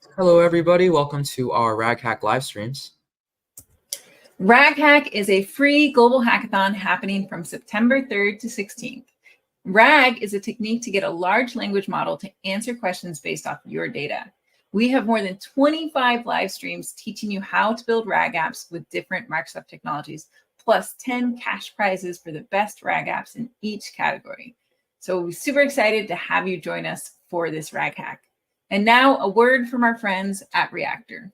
Hello, everybody. Welcome to our RagHack live streams. RagHack is a free global hackathon happening from September 3rd to 16th. RAG is a technique to get a large language model to answer questions based off your data. We have more than 25 live streams teaching you how to build RAG apps with different Microsoft technologies, plus 10 cash prizes for the best RAG apps in each category. So we're super excited to have you join us for this RAG hack. And now a word from our friends at Reactor.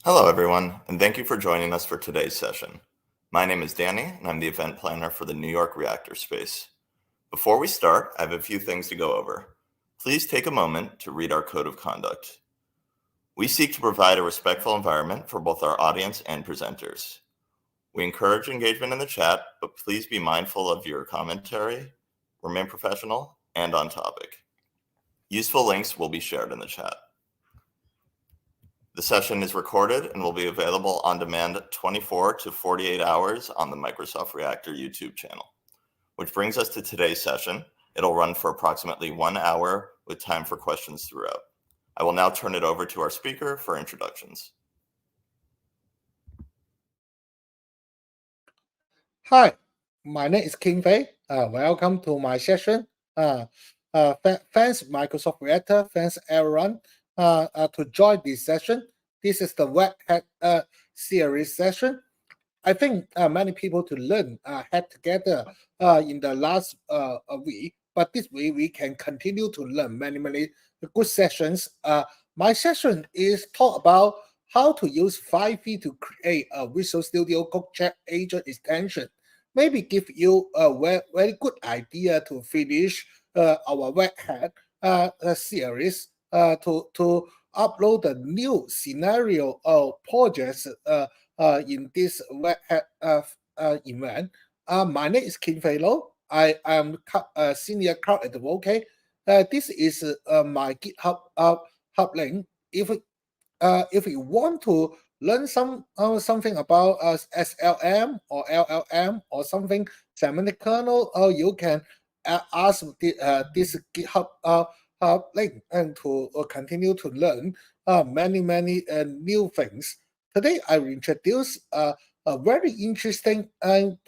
Hello, everyone, and thank you for joining us for today's session. My name is Danny, and I'm the event planner for the New York Reactor space. Before we start, I have a few things to go over. Please take a moment to read our code of conduct. We seek to provide a respectful environment for both our audience and presenters. We encourage engagement in the chat, but please be mindful of your commentary, remain professional, and on topic. Useful links will be shared in the chat. The session is recorded and will be available on demand 24 to 48 hours on the Microsoft Reactor YouTube channel. Which brings us to today's session. It'll run for approximately 1 hour with time for questions throughout. I will now turn it over to our speaker for introductions. Hi, my name is Kinfey. Welcome to my session. Thanks Microsoft Reactor, thanks everyone to join this session. This is the Web Hack series session. I think many people to learn had together in the last week, but this week we can continue to learn many good sessions. My session is talk about how to use Phi-3 to create a Visual Studio Code chat agent extension. Maybe give you a very good idea to finish our Web Hack series to upload the new scenario projects in this Web Hack event. My name is Kinfey Lo. I am a senior cloud advocate. This is my GitHub hub link. If you want to learn something about SLM or LLM or something semantic kernel, you can ask this GitHub link and to continue to learn many new things. Today I will introduce a very interesting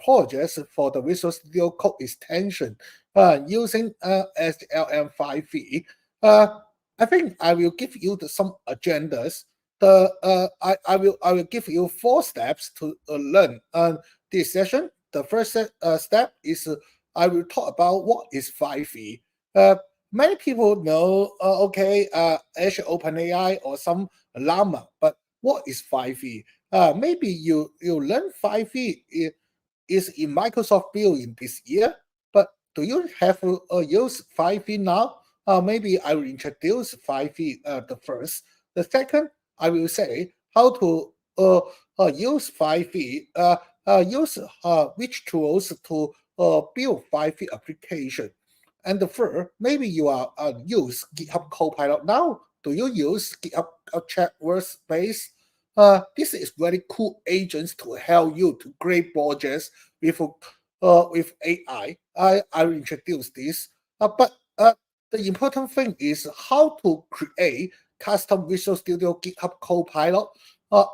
project for the Visual Studio Code extension using SLM 5.3. I think I will give you some agendas. I will give you 4 steps to learn this session. The first step is I will talk about what is Phi-3. Many people know, Azure OpenAI or some Llama, but what is Phi-3? Maybe you learn Phi-3 is in Microsoft build in this year, but do you have use Phi-3 now? Maybe I will introduce Phi-3 the first. The second, I will say how to use Phi-3, use which tools to build Phi-3 application. And the third, maybe you are use GitHub Copilot now. Do you use GitHub Chat Workspace? This is very cool agents to help you to create projects with AI. I will introduce this. But the important thing is how to create custom Visual Studio GitHub Copilot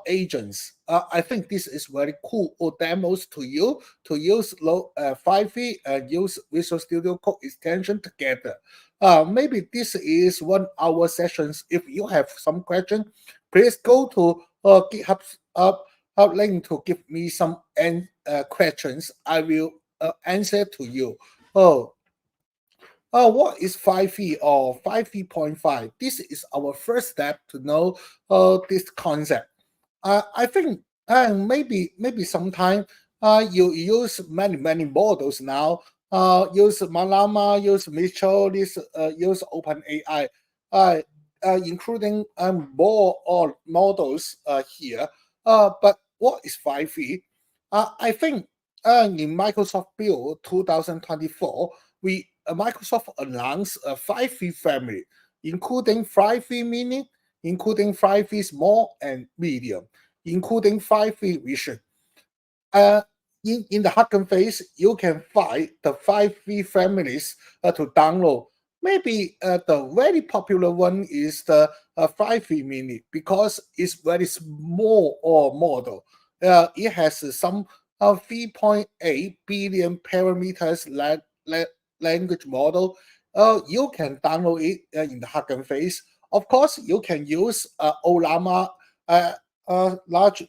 agents. I think this is very cool demos to you to use Phi-3 and use Visual Studio Code extension together. Maybe this is 1 hour sessions. If you have some question, please go to GitHub link to give me some questions. I will answer to you. What is Phi-3 or 5.5? This is our first step to know this concept. I think maybe sometime you use many models now. Use Llama, use Mitchell, use OpenAI, including more or models here. But what is Phi-3? I think in Microsoft Build 2024, Microsoft announced a Phi-3 family, including Phi-3 Mini, including Phi-3 Small and Medium, including Phi-3 Vision. In the Hugging phase, you can find the Phi-3 families to download. maybe the very popular one is the Phi-3 mini because it's very small model. It has some 3.8 billion parameters language model. You can download it in the Hugging Face. Of course, you can use Olama large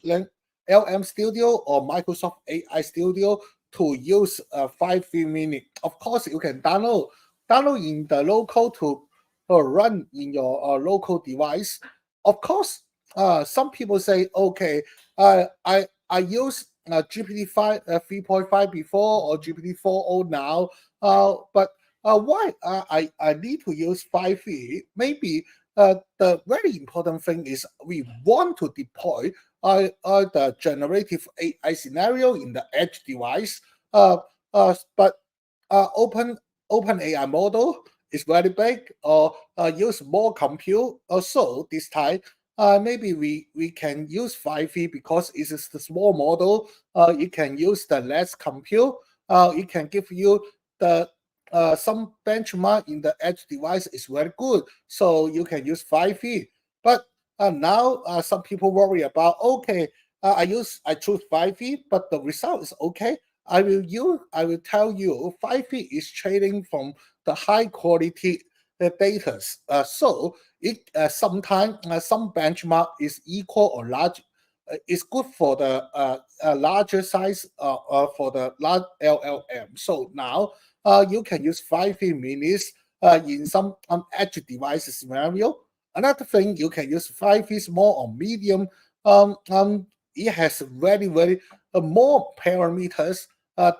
LM Studio or Microsoft AI Studio to use Phi-3 mini. Of course, you can download in the local to run in your local device. Of course, some people say, okay, I use GPT-5 3.5 before or GPT-4.0 now, but why I need to use Phi-3? Maybe the very important thing is we want to deploy the generative AI scenario in the edge device, but open AI model is very big or use more compute. Also, this time, maybe we can use Phi-3 because it is the small model. It can use the less compute. It can give you the some benchmark in the edge device is very good. So you can use Phi-3. But now some people worry about, okay, I choose Phi-3, but the result is okay. I will tell you, Phi-3 is trading from the high quality data. So it sometimes some benchmark is equal or large. It's good for the larger size for the large LLM. So now you can use Phi-3 minis in some edge device scenario. Another thing, you can use Phi-3 small or medium. It has very more parameters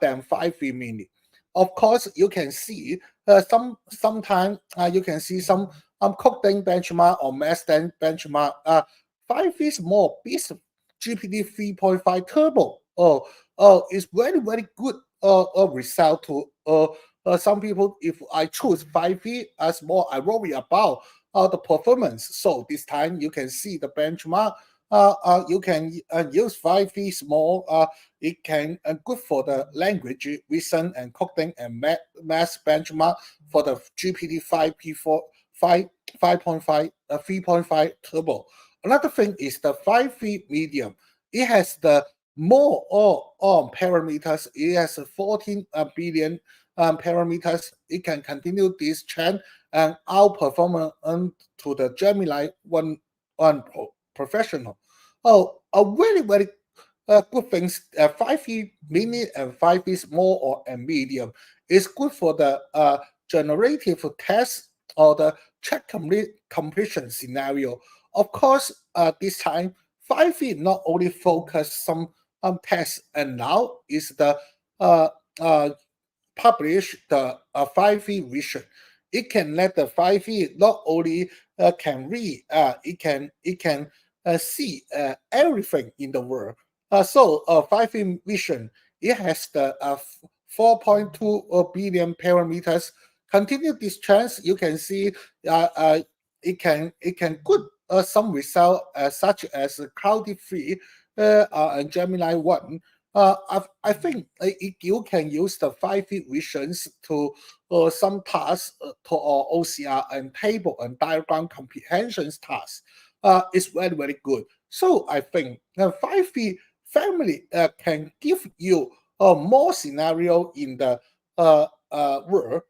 than Phi-3 mini. Of course, you can see sometimes you can see some coding benchmark or math benchmark. Phi-3 is more based GPT 3.5 Turbo. It's very good result to some people. If I choose Phi-3 as more, I worry about the performance. So this time you can see the benchmark. You can use Phi-3 small. It can good for the language vision and coding and math benchmark for the GPT 5P4 5.5 3.5 Turbo. Another thing is the Phi-3 medium. It has the more parameters. It has 14 billion parameters. It can continue this trend and outperform to the Gemini 1 Professional. A very good things. 5E mini and 5E small or medium is good for the generative test or the check completion scenario. Of course, this time 5E not only focus some tests, and now is the publish the 5E vision. It can let the 5E not only can read, it can see everything in the world. So 5E vision, it has the 4.2 billion parameters. Continue this trend, you can see it can good some result such as Cloudy 3 and Gemini 1. I think you can use the 5E visions to some tasks to OCR and table and diagram comprehensions tasks. It's very good. So I think the 5E family can give you more scenario in the world.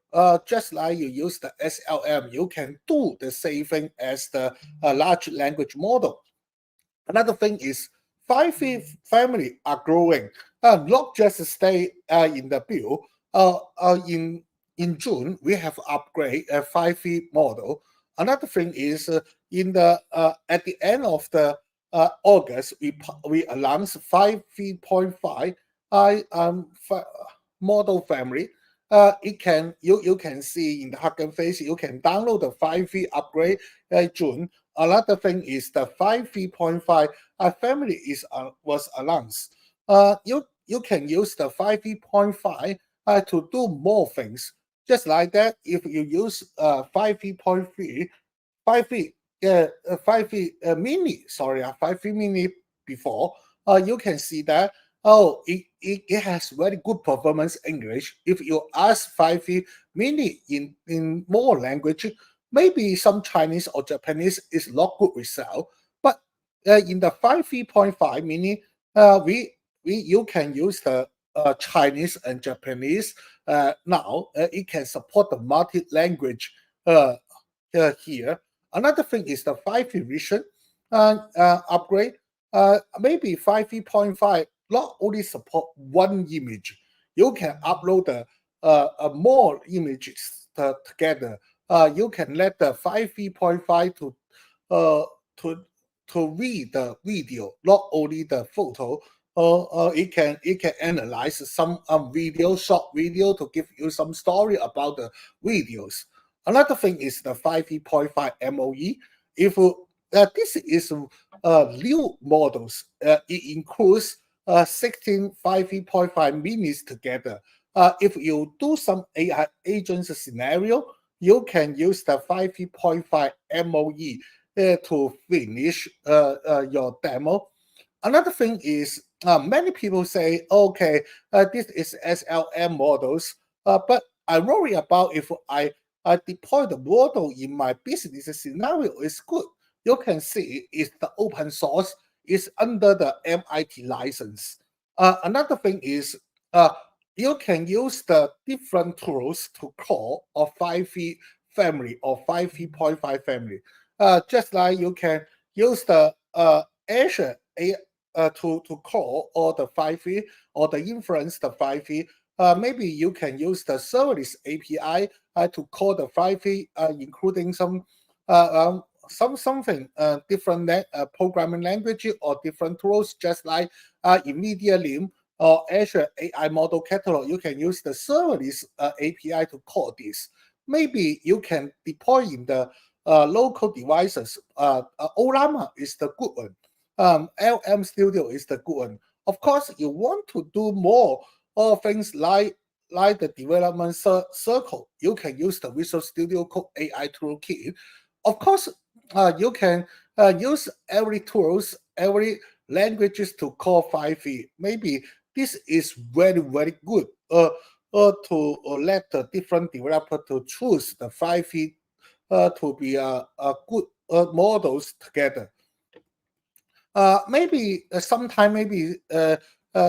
Just like you use the SLM, you can do the same thing as the large language model. Another thing is 5E family are growing, not just stay in the build. In June, we have upgrade a 5E model. Another thing is in the at the end of the August, we announced 5.5 model family. You can see in the Hugging Face, you can download the 5E upgrade June. Another thing is the 5.5 family was announced. You can use the 5.5 to do more things. Just like that, if you use 5.3, 5 mini, sorry, 5 mini before, you can see that it has very good performance English. If you ask Phi-3 mini in more language, maybe some Chinese or Japanese is not good result. But in the 5.5 mini, you can use the Chinese and Japanese. Now it can support the multi-language here. Another thing is the 5 vision upgrade. Maybe 5.5 not only support one image, you can upload more images together. You can let the 5.5 to read the video, not only the photo. It can analyze some short video to give you some story about the videos. Another thing is the 5.5 MOE. If this is new models, it includes 16 5.5 minis together. If you do some AI agents scenario, you can use the 5.5 MOE to finish your demo. Another thing is many people say, okay, this is SLM models, but I worry about if I deploy the model in my business scenario is good. You can see it's the open source, is under the MIT license. Another thing is you can use the different tools to call a 5V family or 5V.5 family. Just like you can use the Azure to call all the 5V or the inference the 5V. Maybe you can use the serverless API to call the 5V, including some something different programming language or different tools, just like NVIDIA LIM or Azure AI Model Catalog. You can use the serverless API to call this. Maybe you can deploy in the local devices. Olama is the good one. LM Studio is the good one. Of course, you want to do more things like the development circle. You can use the Visual Studio Code AI Toolkit. Of course, you can use every tools, every languages to call 5V. Maybe this is very, very good to let the different developer to choose the 5V to be a good models together. Maybe sometime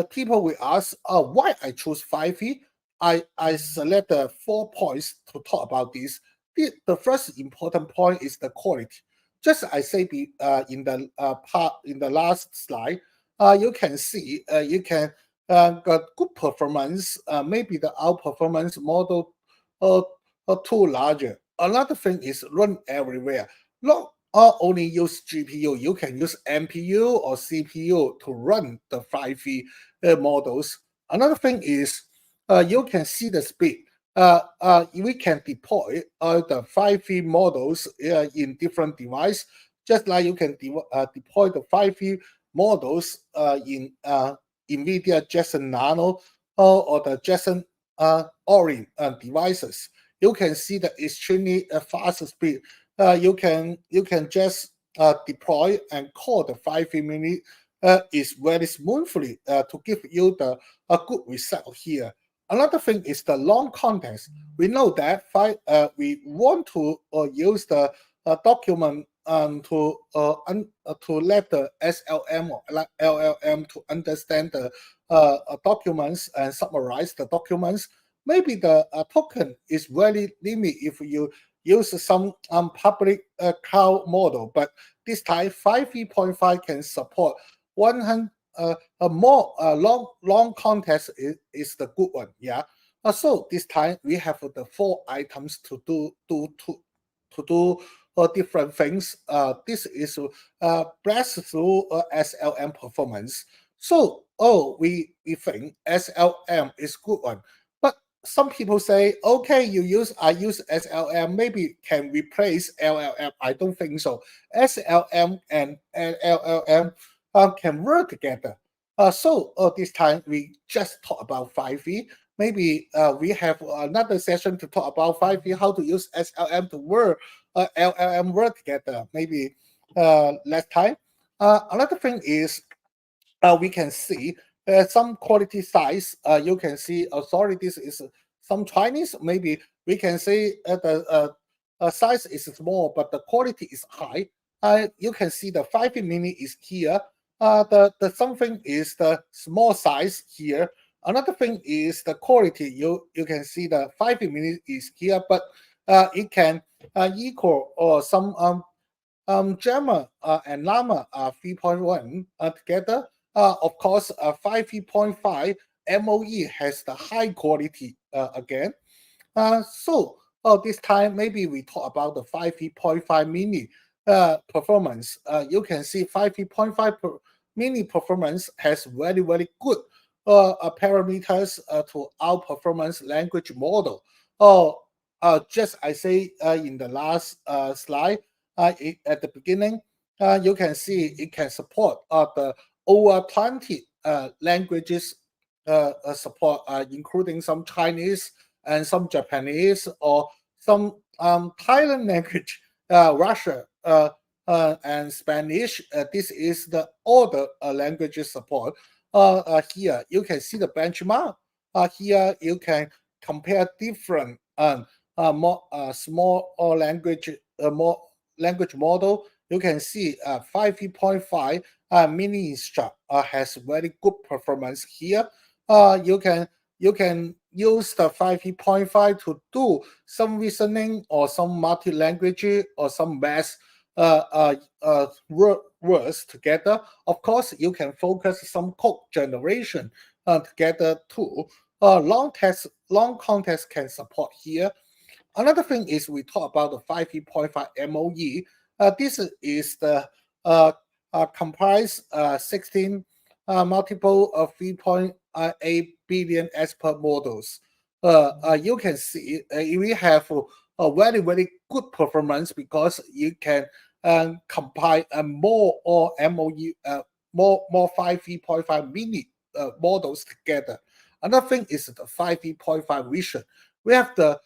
people will ask why I choose 5V. I select 4 points to talk about this. The first important point is the quality. Just I say in the last slide, you can see you can got good performance. Maybe the outperformance model too larger. Another thing is run everywhere. Not only use GPU, you can use NPU or CPU to run the 5V models. Another thing is you can see the speed. We can deploy the 5V models in different devices, just like you can deploy the 5V models in NVIDIA Jetson Nano or the Jetson Orin devices. You can see the extremely fast speed. You can just deploy and call the 5V mini is very smoothly to give you a good result here. Another thing is the long context. We know that we want to use the document to let the SLM or LLM to understand the documents and summarize the documents. Maybe the token is very limited if you use some public cloud model, but this time 5V.5 can support 100 a more long context is the good one. Yeah. So this time we have the 4 items to do different things. This is breakthrough SLM performance. So we think SLM is good one, but some people say, okay, I use SLM, maybe can replace LLM. I don't think so. SLM and LLM can work together. So this time we just talk about 5V. Maybe we have another session to talk about 5V, how to use SLM to work, LLM work together. Maybe last time. Another thing is we can see some quality size. You can see, sorry, this is some Chinese. Maybe we can say the size is small, but the quality is high. You can see the Phi-3 mini is here. The something is the small size here. Another thing is the quality. You can see the Phi-3 mini is here, but it can equal or some Gemma and Llama 3.1 together. Of course, 5.5 MOE has the high quality again. So this time maybe we talk about the 5.5 mini performance. You can see 5.5 mini performance has very good parameters to our performance language model. Just I say in the last slide at the beginning, you can see it can support the over 20 languages support, including some Chinese and some Japanese or some Thailand language, Russia and Spanish. This is the all the languages support. Here you can see the benchmark. Here you can compare different more small or language more language model. You can see 5.5 mini instruct has very good performance here. You can use the 5.5 to do some reasoning or some multi-language or some math words together. Of course, you can focus some code generation together too. Long context can support here. Another thing is we talk about the 5.5 MOE. This is the comprise 16 multiple of 3.8 billion expert models. You can see we have a very good performance because you can compile more or MOE more 5.5 mini models together. Another thing is the 5.5 vision. We have the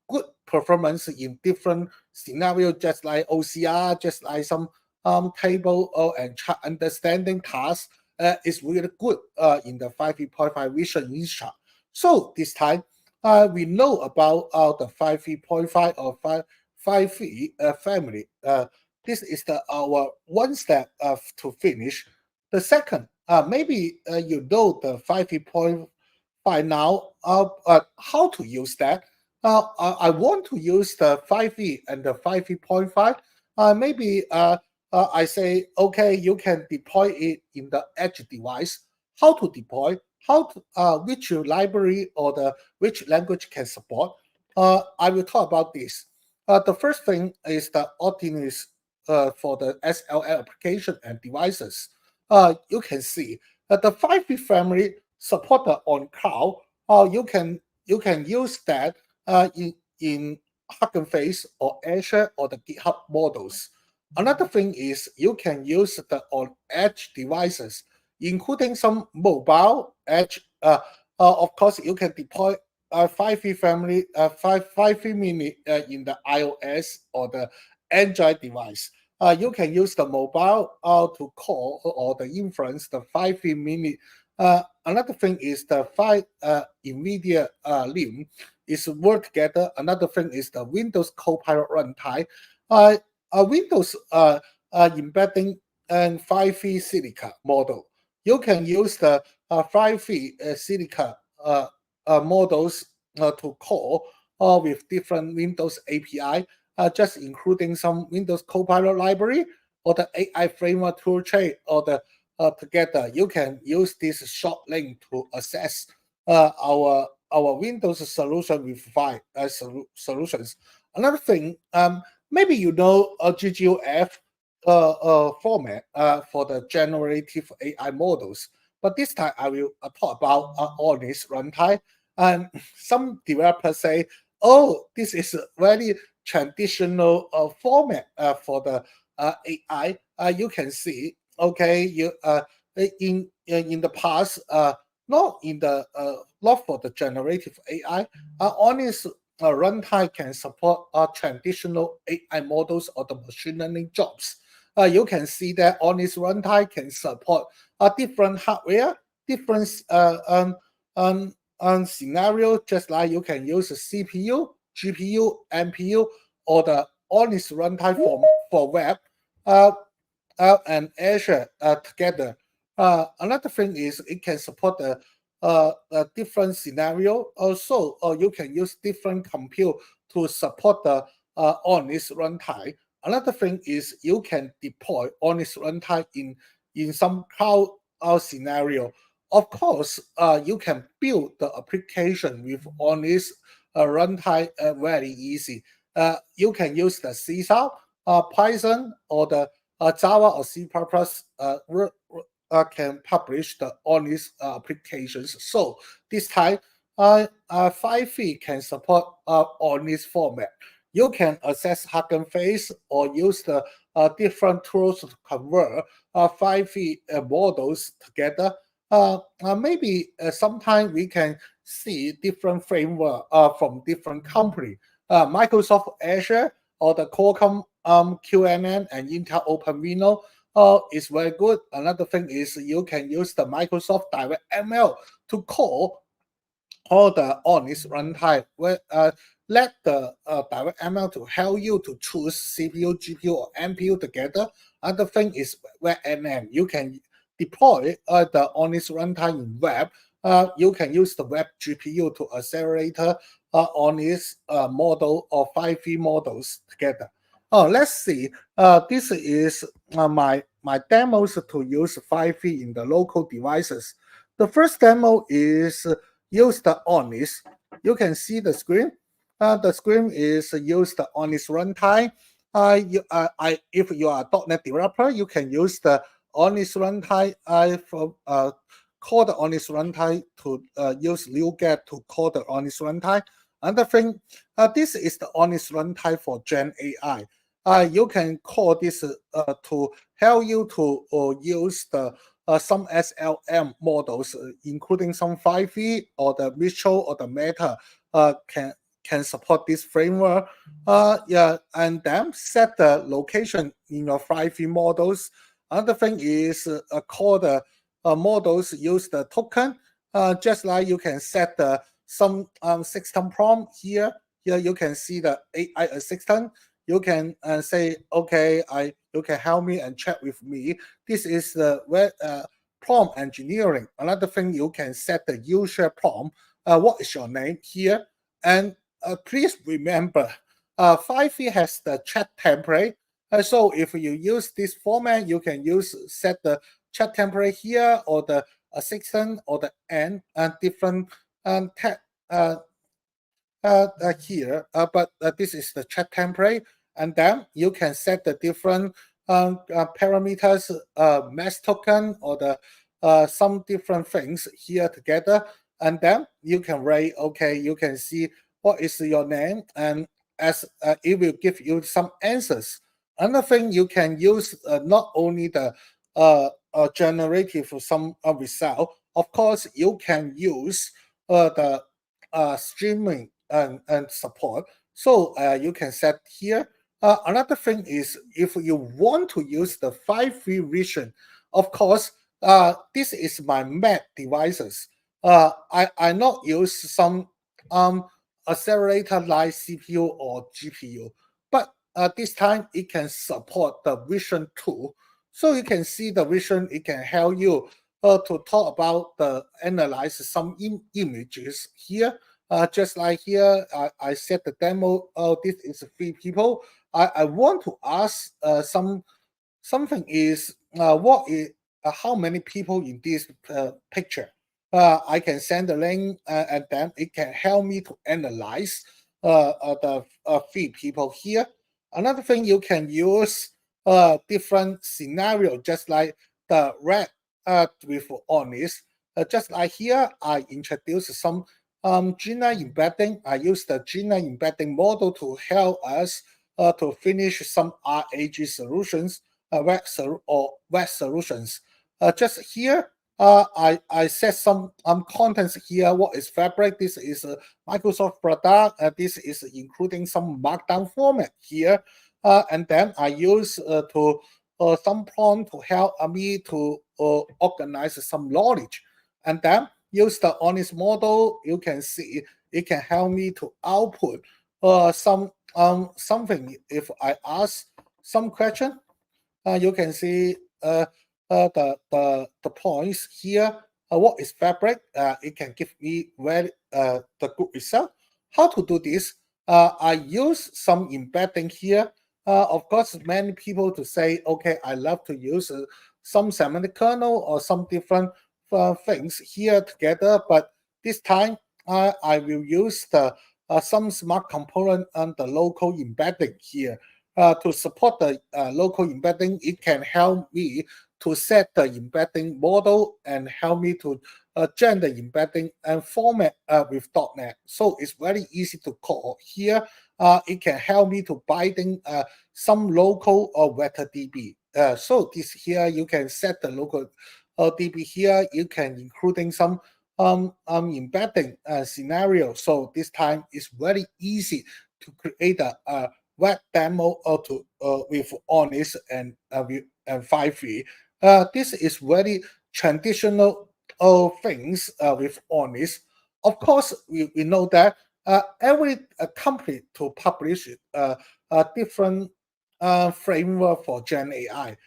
good performance in different scenarios, just like OCR, just like some table and chart understanding tasks is really good in the 5.5 vision instruct. So this time we know about the 5.5 or 5.3 family. This is our one step to finish. The second, maybe you know the 5.5 now. How to use that? I want to use the 5e and the 5e.5. Maybe I say, okay, you can deploy it in the edge device. How to deploy? How to which library or which language can support? I will talk about this. The first thing is the Optimus for the SLL application and devices. You can see that the 5e family supported on cloud. You can use that in Hugging Face or Azure or the GitHub models. Another thing is you can use the on edge devices, including some mobile edge. Of course, you can deploy 5e family, 5e mini in the iOS or the Android device. You can use the mobile to call or the inference the 5e mini. Another thing is the 5 NVIDIA LIM is work together. Another thing is the Windows Copilot runtime. Windows embedding and 5e Silica model. You can use the 5e Silica models to call with different Windows API, just including some Windows Copilot library or the AI framework toolchain or the together. You can use this short link to access our Windows solution with 5 solutions. Another thing, maybe you know a GGOF format for the generative AI models. But this time I will talk about honest runtime. And some developers say, oh, this is a very traditional format for the AI. You can see, okay, you in the past, not for the generative AI, honest runtime can support traditional AI models or the machine learning jobs. You can see that honest runtime can support different hardware different scenario, just like you can use CPU, GPU, NPU, or the honest runtime for web and Azure together. Another thing is it can support a different scenario. Also, you can use different compute to support the honest runtime. Another thing is you can deploy honest runtime in some cloud scenario. Of course, you can build the application with honest runtime very easy. You can use the C#, Python, or the Java or C++ can publish the honest applications. So this time, Phi-3 can support honest format. You can access Hugging Face or use the different tools to convert Phi-3 models together. Maybe sometime we can see different framework from different company. Microsoft Azure or the Qualcomm QNN and Intel OpenVINO is very good. Another thing is you can use the Microsoft DirectML to call all the honest runtime. Let the DirectML to help you to choose CPU, GPU, or NPU together. Another thing is WebNN. You can deploy the honest runtime in web. You can use the web GPU to accelerate honest model or Phi-3 models together. Let's see. This is my demos to use Phi-3 in the local devices. The first demo is use the honest. You can see the screen. The screen is use the honest runtime. If you are a .NET developer, you can use the honest runtime call the honest runtime to use NuGet to call the honest runtime. Another thing, this is the honest runtime for Gen AI. You can call this to help you to use the some SLM models, including some Phi-3 or the Mistral or the Meta, can support this framework. And then set the location in your Phi-3 models. Another thing is call the models use the token, just like you can set the some system prompt here. Here you can see the AI assistant. You can say, okay, you can help me and chat with me. This is the prompt engineering. Another thing, you can set the user prompt. What is your name here? And please remember, Phi-3 has the chat template. So if you use this format, you can set the chat template here or the assistant or the end and different here. But this is the chat template. And then you can set the different parameters, mass token or the some different things here together. And then you can write, okay, you can see what is your name, and as it will give you some answers. Another thing, you can use not only the generative some result. Of course, you can use the streaming and support. So you can set here. Another thing is, if you want to use the Phi-3 vision, of course, this is my Mac devices. I not use some accelerator like CPU or GPU, but this time it can support the vision tool. So you can see the vision, it can help you to talk about the analyze some images here. Just like here, I set the demo. This is 3 people. I want to ask something is what is how many people in this picture. I can send the link and then it can help me to analyze the 3 people here. Another thing, you can use different scenario, just like the red with honest. Just like here, I introduce some GNI embedding. I use the GNI embedding model to help us to finish some RAG solutions, web solutions. Just here, I set some contents here. What is Fabric? This is a Microsoft product. This is including some markdown format here. And then I use to some prompt to help me to organize some knowledge. and then use the honest model. You can see it can help me to output something. If I ask some question, you can see the points here. What is fabric? It can give me the good result. How to do this? I use some embedding here. Of course, many people to say, okay, I love to use some semantic kernel or some different things here together, but this time I will use the some smart component and the local embedding here. To support the local embedding, it can help me to set the embedding model and help me to gen the embedding and format with .NET. So it's very easy to call here. It can help me to binding some local or vector DB. So this here, you can set the local DB here. You can including some embedding scenario. So this time it's very easy to create a web demo with Honest and Phi-3. This is very traditional things with Honest. Of course, we know that every company to publish a different framework for Gen AI.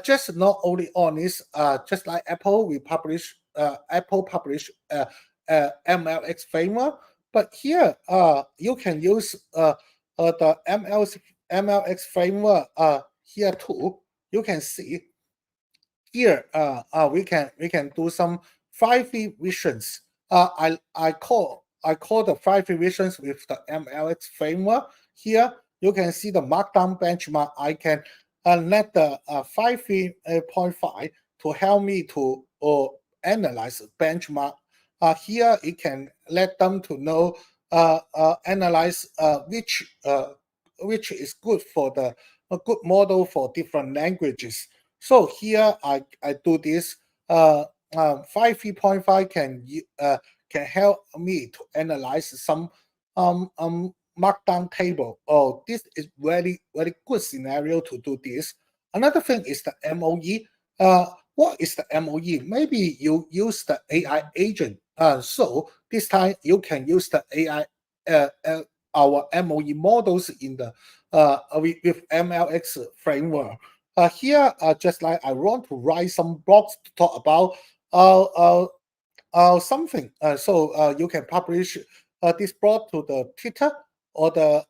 Just not only Honest, just like Apple, we publish Apple publish MLX framework, but here you can use the MLX framework here too. You can see here we can do some 5V visions. I call the 5V visions with the MLX framework. Here you can see the markdown benchmark. I can let the 5V.5 to help me to analyze benchmark. Here it can let them to know analyze which is good for a good model for different languages. So here I do this. 5V.5 can help me to analyze some markdown table. Oh, this is very good scenario to do this. Another thing is the MOE. What is the MOE? Maybe you use the AI agent. So this time you can use the AI, our MOE models in the with MLX framework. Here, just like I want to write some blogs to talk about something. So you can publish this blog to the Twitter or the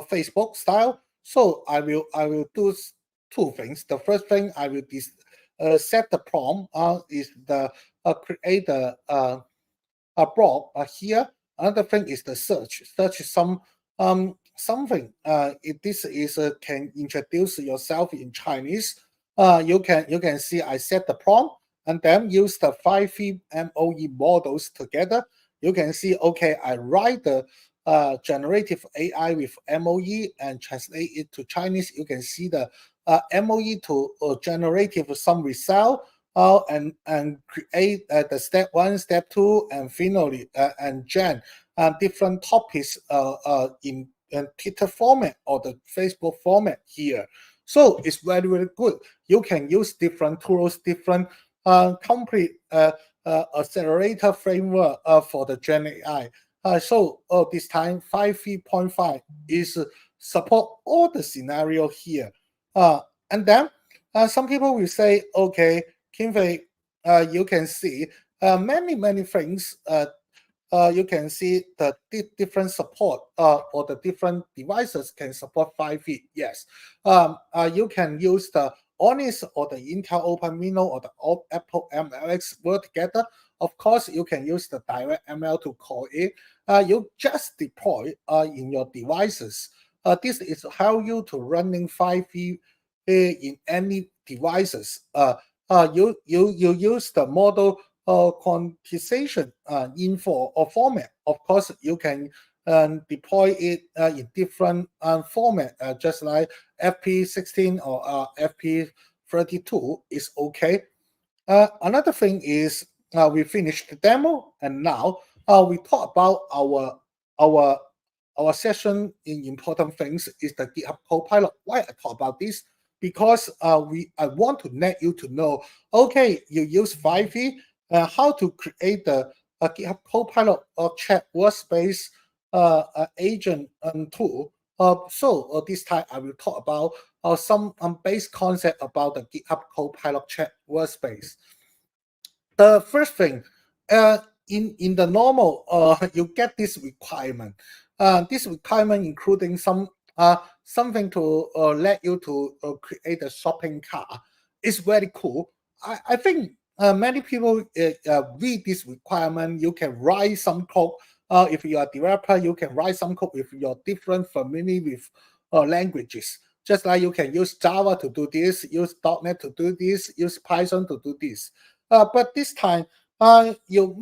Facebook style. So I will do two things. The first thing I will set the prompt is the create a blog here. Another thing is the search. Search some something. If this is can introduce yourself in Chinese. You can see I set the prompt and then use the 5V MOE models together. You can see, okay, I write the generative AI with MOE and translate it to Chinese. You can see the MOE to generative some result and create the step 1, step 2, and finally and gen different topics in Twitter format or the Facebook format here. So it's very good. You can use different tools, different complete accelerator framework for the Gen AI. So this time 5V.5 is support all the scenario here. And then some people will say, okay, Kinfey, you can see many things. You can see the different support for the different devices can support 5V. Yes, you can use the Honest or the Intel OpenMINO or the Apple MLX work together. Of course, you can use the direct ML to call it. You just deploy in your devices. This is how you to running 5V in any devices. You use the model quantization info or format. Of course, you can deploy it in different format, just like FP16 or FP32 is okay. Another thing is we finished the demo, and now we talk about our session in important things is the GitHub Copilot. Why I talk about this? Because I want to let you to know, okay, you use 5V, how to create the GitHub Copilot chat workspace agent tool. So this time I will talk about some base concept about the GitHub Copilot chat workspace. The first thing, in the normal, you get this requirement. This requirement including something to let you to create a shopping cart. It's very cool. I think many people read this requirement. You can write some code. If you are a developer, you can write some code if you're different, familiar with languages. Just like you can use Java to do this, use .NET to do this, use Python to do this. But this time, you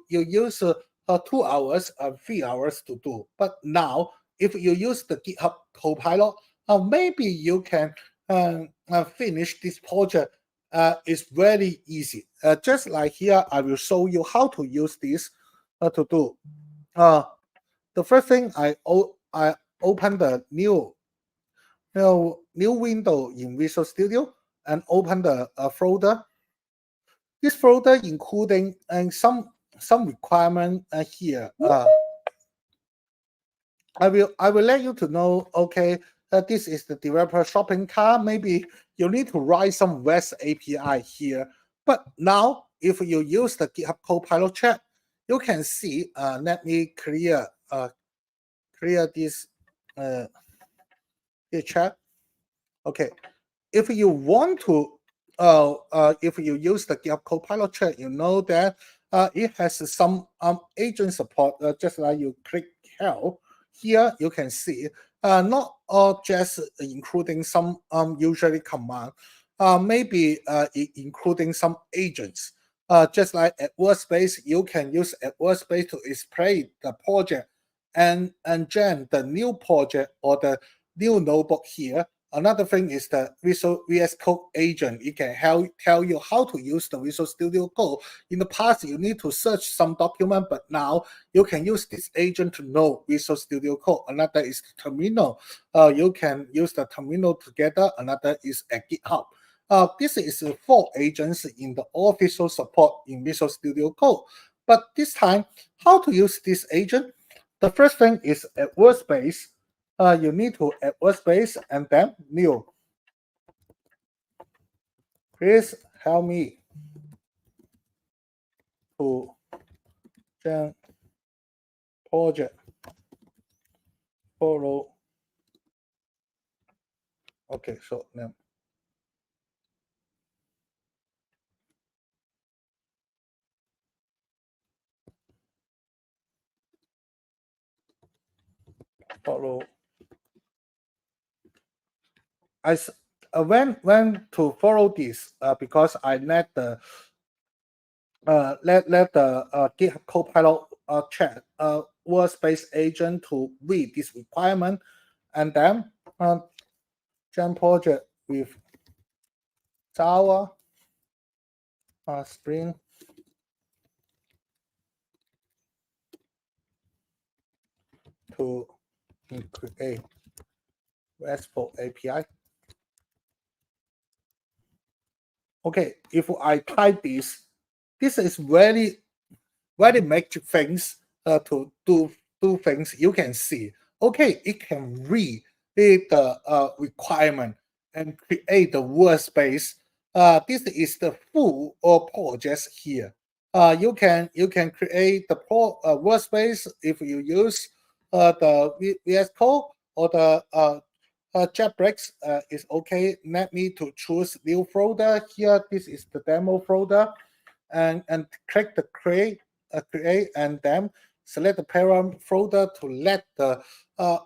use 2 hours, 3 hours to do. But now, if you use the GitHub Copilot, maybe you can finish this project. It's very easy. Just like here, I will show you how to use this to do. The first thing, I open the new window in Visual Studio and open the folder. This folder including some requirement here. I will let you to know. Okay, this is the developer shopping cart. Maybe you need to write some REST API here. But now, if you use the GitHub Copilot chat, you can see. Let me clear this chat. Okay, if you want to. If you use the GitHub Copilot chat, you know that it has some agent support. Just like you click help here, you can see not just including some usually command, maybe including some agents. Just like at Workspace, you can use at Workspace to explain the project and then the new project or the new notebook here. Another thing is the VSCode agent. It can tell you how to use the Visual Studio Code. In the past, you need to search some document, but now you can use this agent to know Visual Studio Code. Another is the terminal. You can use the terminal together. Another is at GitHub. This is 4 agents in the official support in Visual Studio Code. But this time, how to use this agent? The first thing is at Workspace. You need to add workspace and then new. Please help me to then project follow. Okay, so now follow. I went to follow this because I let the GitHub Copilot chat workspace agent to read this requirement, and then jam project with Java Spring to create RESTful API. Okay, if I type this is very magic things to do things. You can see. Okay, it can read the requirement and create the workspace. This is the full project here. You can create the workspace if you use the VSCode or the JetBrains is okay. Let me to choose new folder here. This is the demo folder, and click the create and then select the parent folder to let the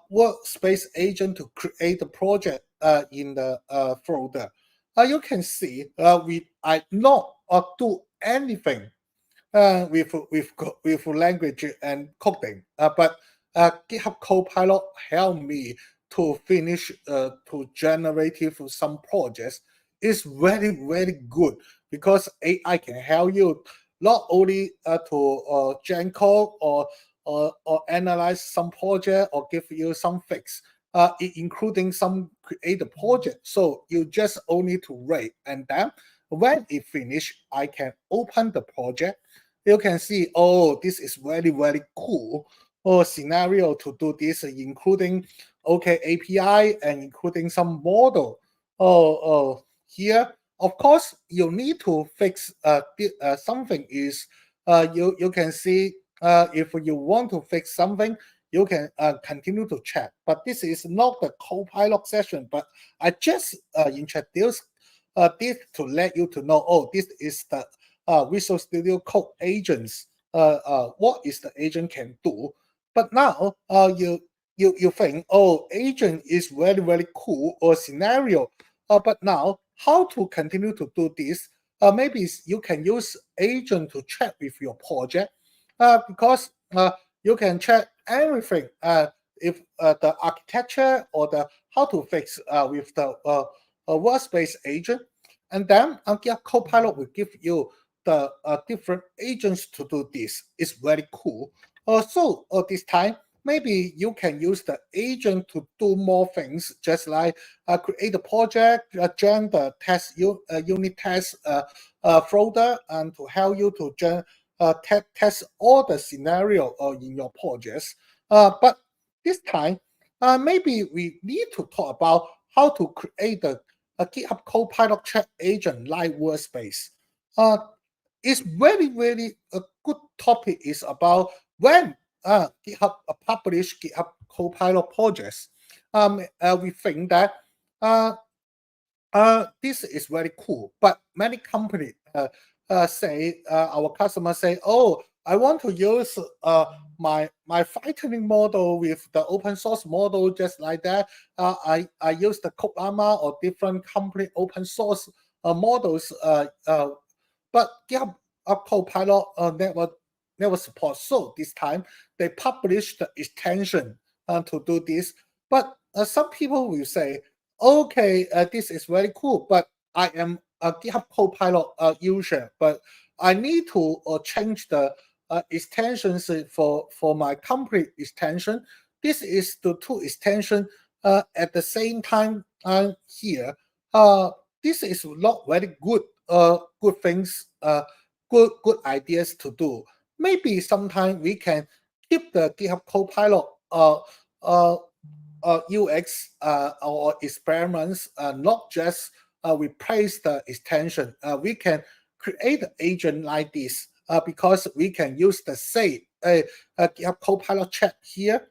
workspace agent to create the project in the folder. You can see I not do anything with language and coding, but GitHub Copilot help me to finish to generate some projects. Is very good because AI can help you not only to gen code or analyze some project or give you some fix, including some create a project. So you just only to write, and then when it finished, I can open the project. You can see, oh, this is very, very cool scenario to do this, including API and including some model. Here, of course, you need to fix something is you can see if you want to fix something, you can continue to chat. But this is not the Copilot session, but I just introduced this to let you to know, oh, this is the Visual Studio Code agents. What is the agent can do? But now you think, oh, agent is very, very cool or scenario. But now how to continue to do this? Maybe you can use agent to chat with your project because you can check everything if the architecture or the how to fix with the workspace agent. And then GitHub Copilot will give you the different agents to do this. It's very cool. So this time, maybe you can use the agent to do more things, just like create a project, join the test unit test folder, and to help you to test all the scenario in your projects. But this time, maybe we need to talk about how to create a GitHub Copilot chat agent like workspace. It's very, very a good topic is about when GitHub publish GitHub Copilot projects. We think that this is very cool, but many companies say our customers say, oh, I want to use my Phi-3 model with the open source model just like that. I use the Copilot or different company open source models. But GitHub Copilot never support. So this time they published the extension to do this. But some people will say, okay, this is very cool, but I am a GitHub Copilot user, but I need to change the extensions for my company extension. This is the two extension at the same time here. This is not very good good things, good ideas to do. Maybe sometime we can keep the GitHub Copilot UX or experiments, not just replace the extension. We can create an agent like this because we can use the same GitHub Copilot chat here.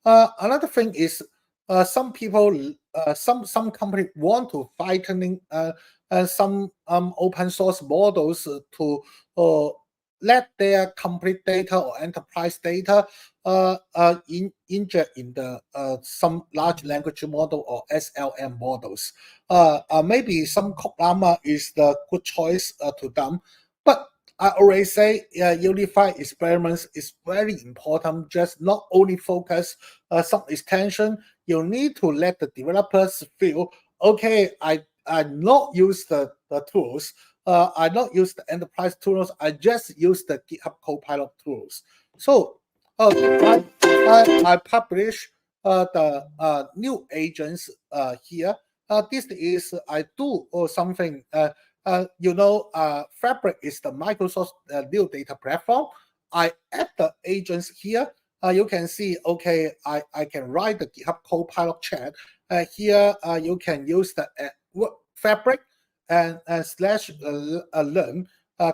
Another thing is some people, some company want to Phi-3 some open source models to let their complete data or enterprise data inject in the some large language model or SLM models. Maybe some Copilot is the good choice to them, but I already say unified experiments is very important. Just not only focus some extension, you need to let the developers feel, okay, I not use the tools. I not use the enterprise tools. I just use the GitHub Copilot tools. So I publish the new agents here. This is I do something. Fabric is the Microsoft new data platform. I add the agents here. You can see, okay, I can write the GitHub Copilot chat. Here you can use the Fabric and slash learn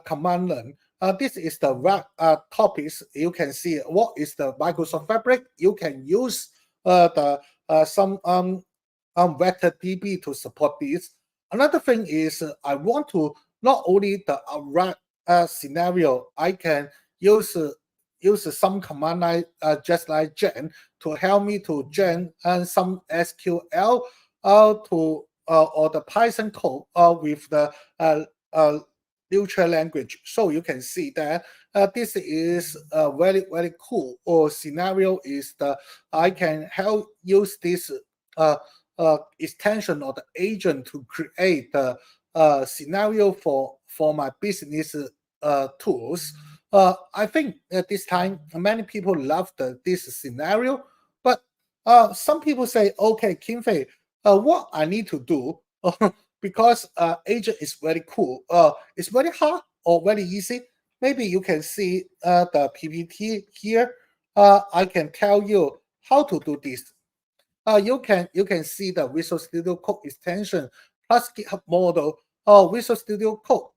command learn. This is the topics. You can see what is the Microsoft Fabric. You can use some vector DB to support this. Another thing is I want to not only the scenario. I can use some command line just like gen to help me to gen and some SQL to or the Python code with the neutral language. So you can see that this is very, very cool. Or scenario is I can help use this extension or the agent to create the scenario for my business tools. I think at this time many people love this scenario, but some people say, okay, Kinfey, what I need to do because agent is very cool. It's very hard or very easy. Maybe you can see the PPT here. I can tell you how to do this. You can see the Visual Studio Code extension plus GitHub model. Visual Studio Code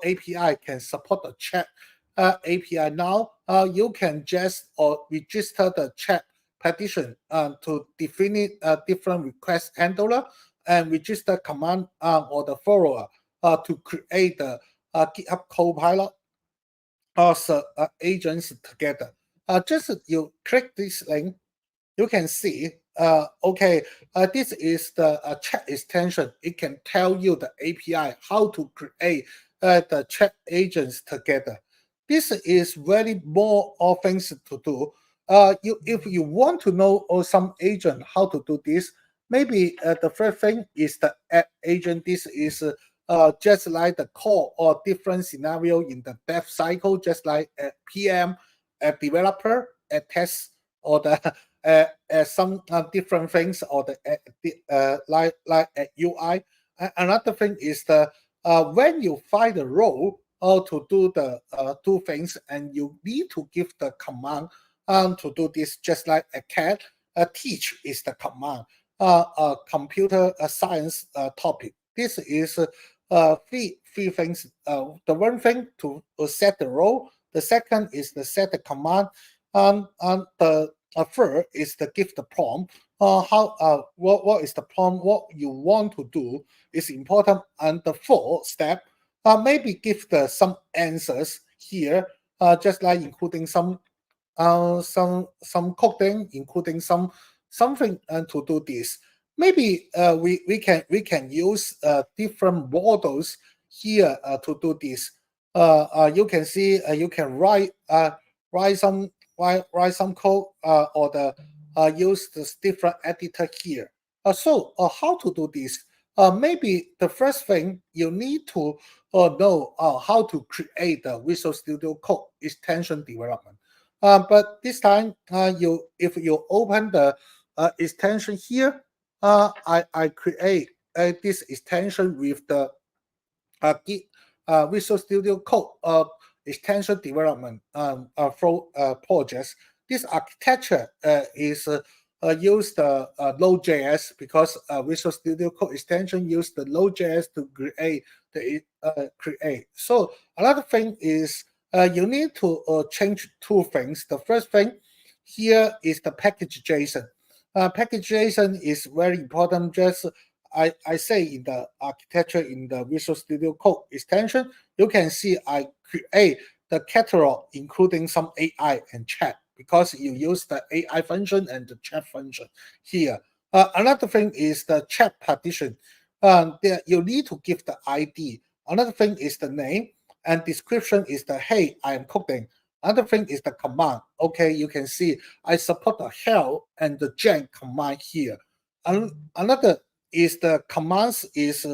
API can support the chat API now. You can just register the chat partition to define different request handler and register command or the follower to create the GitHub Copilot agents together. Just you click this link, you can see, this is the chat extension. It can tell you the API, how to create the chat agents together. This is very more things to do. If you want to know some agent how to do this, maybe the first thing is the add agent. This is just like the core or different scenario in the dev cycle, just like a PM, a developer, a test, or the some different things, or the like a UI. Another thing is the when you find the role to do the two things, and you need to give the command to do this, just like a cat. Teach is the command. Computer science topic. This is three things. The one thing to set the role. The second is to set the command. And the third is to give the prompt. What is the prompt? What you want to do is important. And the fourth step, maybe give some answers here, just like including some coding, including something to do this. Maybe we can use different models here to do this. You can see you can write some code or the use this different editor here. So how to do this? Maybe the first thing you need to know how to create the Visual Studio Code extension development. But this time, if you open the extension here, I create this extension with the Visual Studio Code extension development projects. This architecture is use the Node.js, because Visual Studio Code extension use the Node.js to create. So another thing is you need to change two things. The first thing here is the package JSON. Package JSON is very important. Just I say in the architecture in the Visual Studio Code extension, you can see I create the catalog including some AI and chat, because you use the AI function and the chat function here. Another thing is the chat partition. There you need to give the ID. Another thing is the name, and description is the hey, I am coding. Another thing is the command. Okay, you can see I support the help and the gen command here. Another is the commands is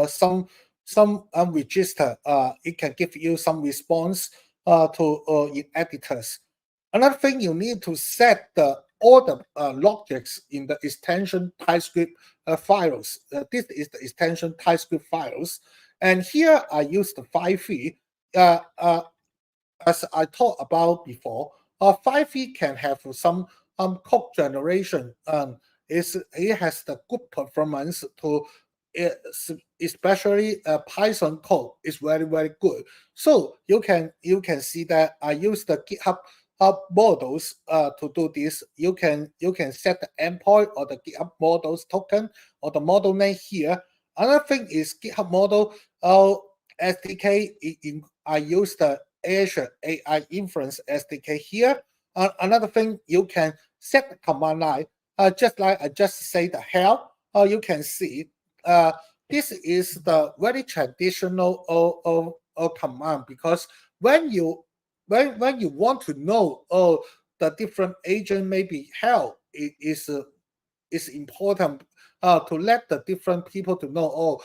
some register. It can give you some response to in editors. Another thing, you need to set all the logics in the extension TypeScript files. This is the extension TypeScript files, and here I use the Phi-3. As I talked about before, Phi-3 can have some code generation. It has the good performance to, especially Python code is very good. So you can see that I use the GitHub models to do this. You can set the endpoint or the GitHub models token or the model name here. Another thing is GitHub model SDK. I use the Azure AI Inference SDK here. Another thing, you can set the command line, just like I just say the help. You can see this is the very traditional command, because when you want to know the different agent maybe help, it is important to let the different people to know,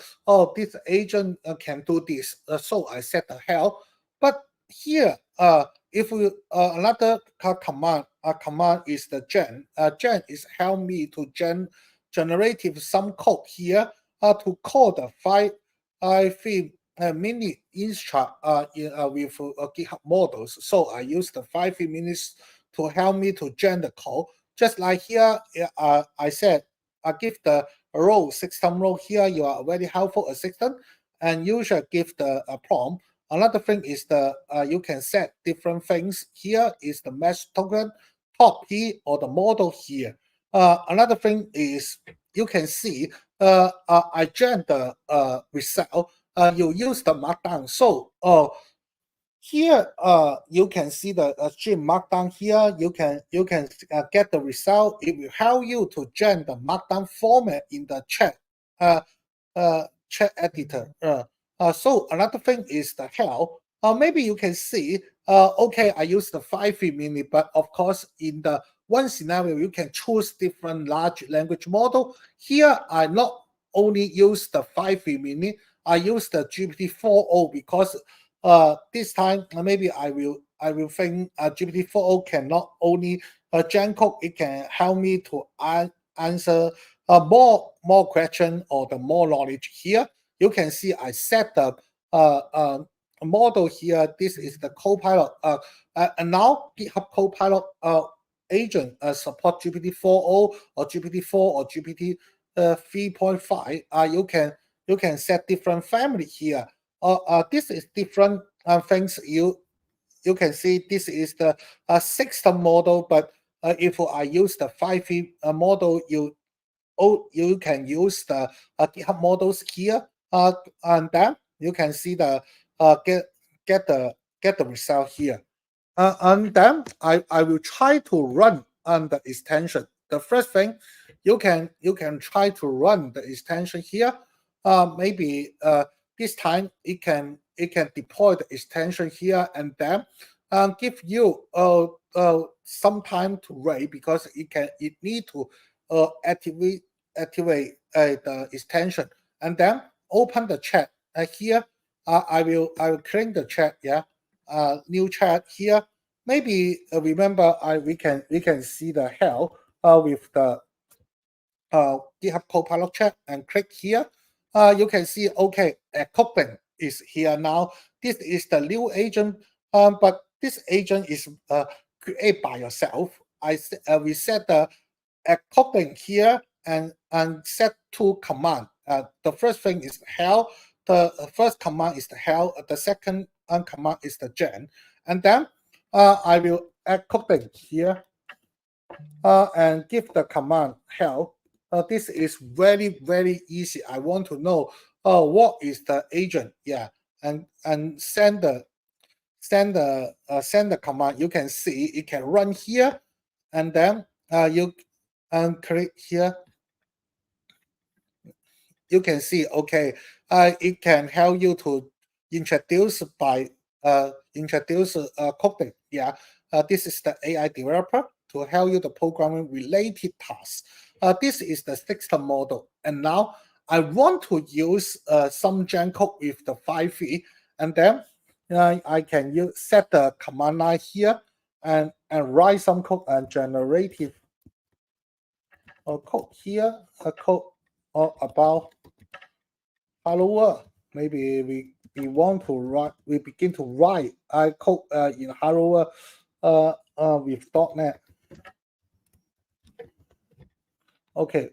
this agent can do this. So I set the help. But here, if we another command is the gen. Gen is help me to generative some code here. to call the Phi-3 mini instruct with GitHub models. So I use the Phi-3 minis to help me to generate the code. Just like here, I said, I give the role system role here. You are a very helpful assistant, and you should give the prompt. Another thing is the you can set different things. Here is the mesh token top here or the model here. Another thing is you can see I generate the result. You use the markdown. So here you can see the string markdown here. You can get the result. It will help you to generate the markdown format in the chat chat editor. So another thing is the help. Maybe you can see, okay, I use the Phi-3 mini, but of course, in the one scenario, you can choose different large language model. Here, I not only use the Phi-3 mini, I use the GPT-4o because this time maybe I will think GPT-4o can not only gen code, it can help me to answer more question or the more knowledge here. You can see I set the model here. This is the Copilot. And now GitHub Copilot agent support GPT-4o or GPT-4 or GPT 3.5. You can set different family here. This is different things. You can see this is the system model, but if I use the 5 model, you can use the GitHub models here, and then you can see the get the result here. And then I will try to run on the extension. The first thing you can try to run the extension here. Maybe this time it can deploy the extension here and then give you some time to wait because it need to activate the extension and then open the chat here. I will clean the chat. Yeah. New chat here. Maybe remember we can see the help with the GitHub Copilot chat and click here. You can see okay, cooking is here now. This is the new agent, but this agent is created by yourself. We set the cooking here and set two command. The first thing is help. The first command is the help. The second command is the gen. And then I will add cooking here and give the command help. This is very easy. I want to know what is the agent. Yeah, and send the command. You can see it can run here, and then you click here. You can see okay. It can help you to introduce coding. Yeah, this is the AI developer to help you the programming related tasks. This is the system model, and now I want to use some gen code with the Phi-3, and then I can set the command line here and write some code and generative code here. A code about hello world. Maybe we want to write. We begin to write code in hello world with .NET. Okay.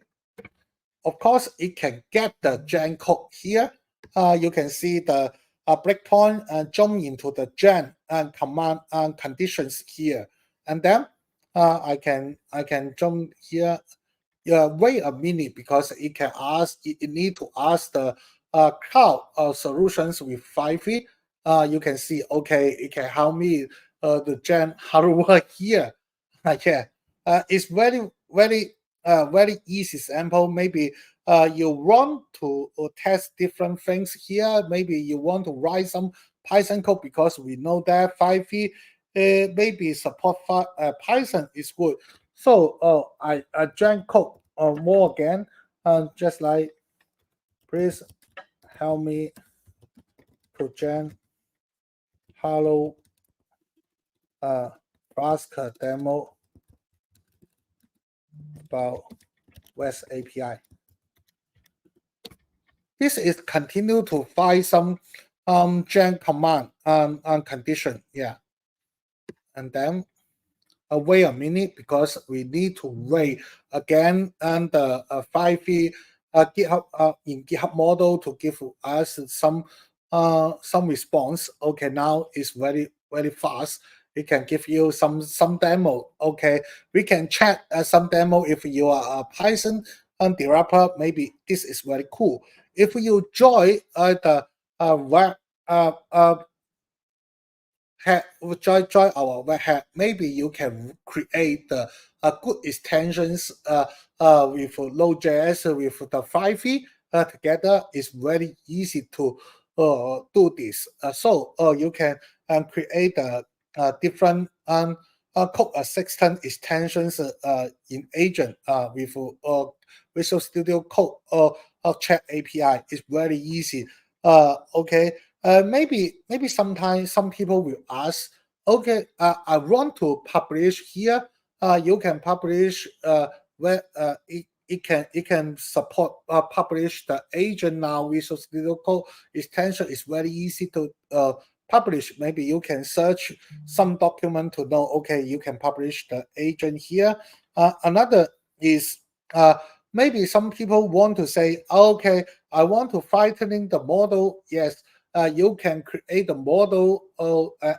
Of course, it can get the gen code here. You can see the breakpoint and jump into the gen and command and conditions here, and then I can jump here. Wait a minute because it can ask. It need to ask the cloud solutions with Phi-3. You can see okay. It can help me the gen hardware here. Yeah, it's very easy sample. Maybe you want to test different things here. Maybe you want to write some Python code because we know that Phi-3 maybe support Python is good. So I gen code more again, just like please help me to gen hello Flask demo about REST API. this is continue to find some gen command condition. Yeah, and then wait a minute because we need to wait again and the Phi-3 GitHub in GitHub model to give us some response. Okay, now it's very fast. We can give you some demo. Okay, we can check some demo if you are a Python developer. Maybe this is very cool. If you join the web join our web hat, maybe you can create good extensions with Node.js with the Phi-3 together. It's very easy to do this. So you can create different code assistant extensions in agent with Visual Studio Code or Chat API. It's very easy. Okay. Maybe sometimes some people will ask, okay, I want to publish here. You can publish where it can support publish the agent now. Visual Studio Code extension is very easy to publish. Maybe you can search some document to know, okay, you can publish the agent here. Another is maybe some people want to say, okay, I want to fine-tuning the model. Yes, you can create the model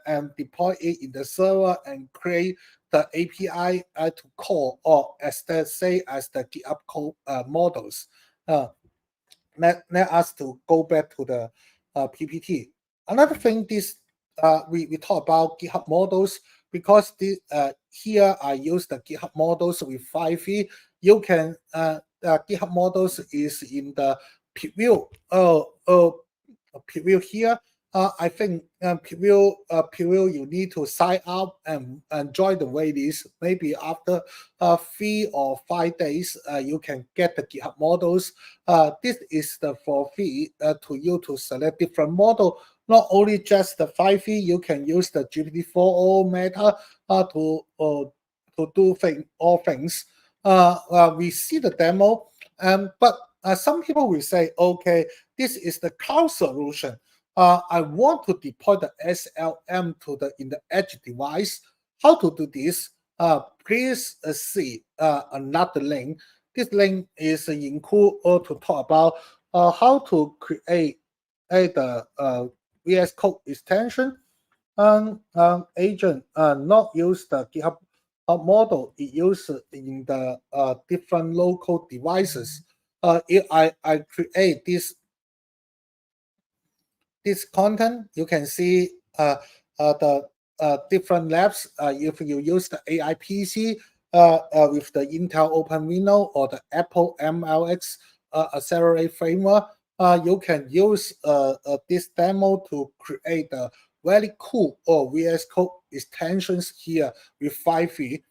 and deploy it in the server and create the API to call, or as the GitHub code models. Let us to go back to the PPT. Another thing, this we talk about GitHub models because the here I use the GitHub models with Phi-3. You can GitHub models is in the preview preview here. I think preview you need to sign up and join the waitlist. Maybe after 3 or 5 days, you can get the GitHub models. This is the for free to you to select different model. Not only just the Phi-3, you can use the GPT-4o Meta to do all things. We see the demo, but some people will say, okay, this is the cloud solution. I want to deploy the SLM in the edge device. How to do this? Please see another link. This link is include to talk about how to create the VSCode extension and agent. Not use the GitHub model. It used in the different local devices. If I create this content, you can see the different labs. If you use the AI PC with the Intel OpenVINO or the Apple MLX Accelerate framework, you can use this demo to create a very cool VS Code extensions here with Phi-3.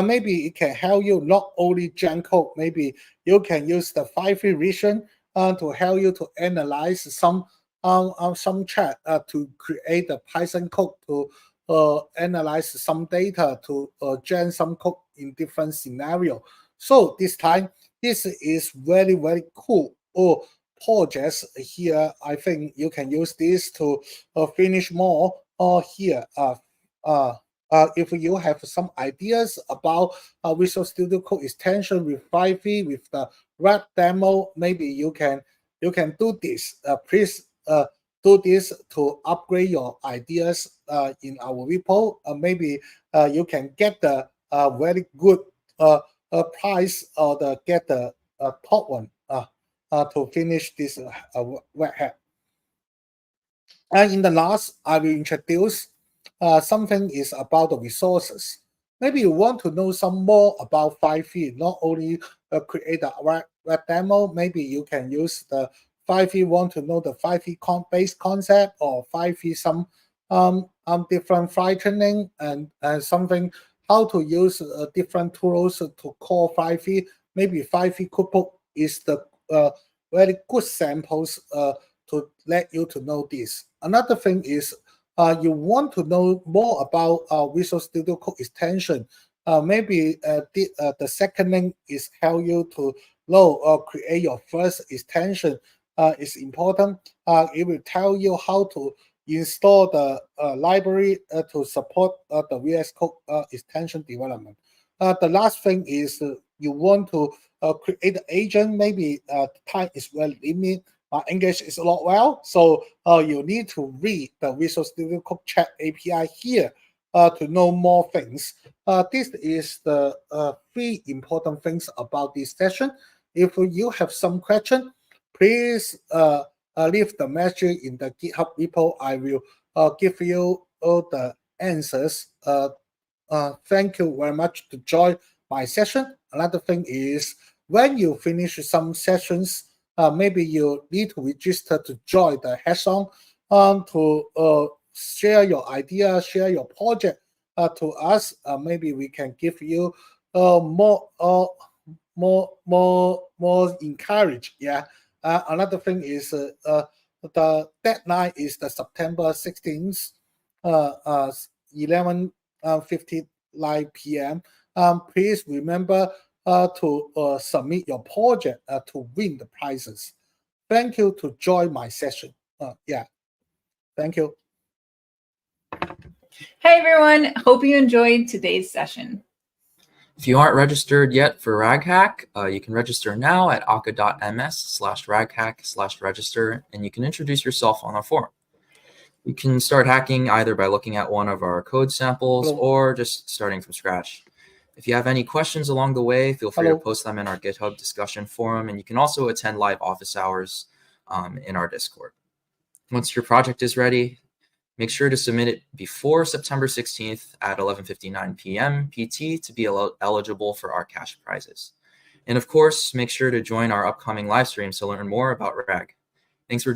Maybe it can help you not only Gen code. Maybe you can use the Phi-3 vision to help you to analyze some chat to create a Python code to analyze some data to gen some code in different scenario. So this time, this is very cool projects here. I think you can use this to finish more here. If you have some ideas about Visual Studio Code extension with Phi-3 with the web demo, maybe you can do this. Please do this to upgrade your ideas in our repo. Maybe you can get the very good price or get the top one to finish this web hack. And in the last, I will introduce something is about the resources. Maybe you want to know some more about Phi-3, not only create a web demo. Maybe you can use the Phi-3, want to know the Phi-3 base concept, or Phi-3 some different fine-tuning and something, how to use different tools to call Phi-3. Maybe Phi-3 cookbook is the very good samples to let you to know this. Another thing is you want to know more about Visual Studio Code extension. Maybe the second link is help you to know or create your first extension. is important. It will tell you how to install the library to support the VS Code extension development. The last thing is you want to create an agent. Maybe time is well limited. English is not well, so you need to read the Visual Studio Code Chat API here to know more things. This is the 3 important things about this session. If you have some question, please leave the message in the GitHub repo. I will give you all the answers. Thank you very much to join my session. Another thing is when you finish some sessions, maybe you need to register to join the hackathon to share your idea, share your project to us. Maybe we can give you more encourage. Yeah. Another thing is the deadline is the September 16th, 11:59 p.m. Please remember to submit your project to win the prizes. Thank you to join my session. Yeah, thank you. Hey everyone, hope you enjoyed today's session. If you aren't registered yet for RagHack, you can register now at aka.ms/raghack/register, and you can introduce yourself on our forum. You can start hacking either by looking at one of our code samples or just starting from scratch. If you have any questions along the way, feel free to post them in our GitHub discussion forum, and you can also attend live office hours in our Discord. Once your project is ready, make sure to submit it before September 16th at 11:59 p.m. PT to be eligible for our cash prizes. And of course, make sure to join our upcoming live streams to learn more about RAG. Thanks for joining.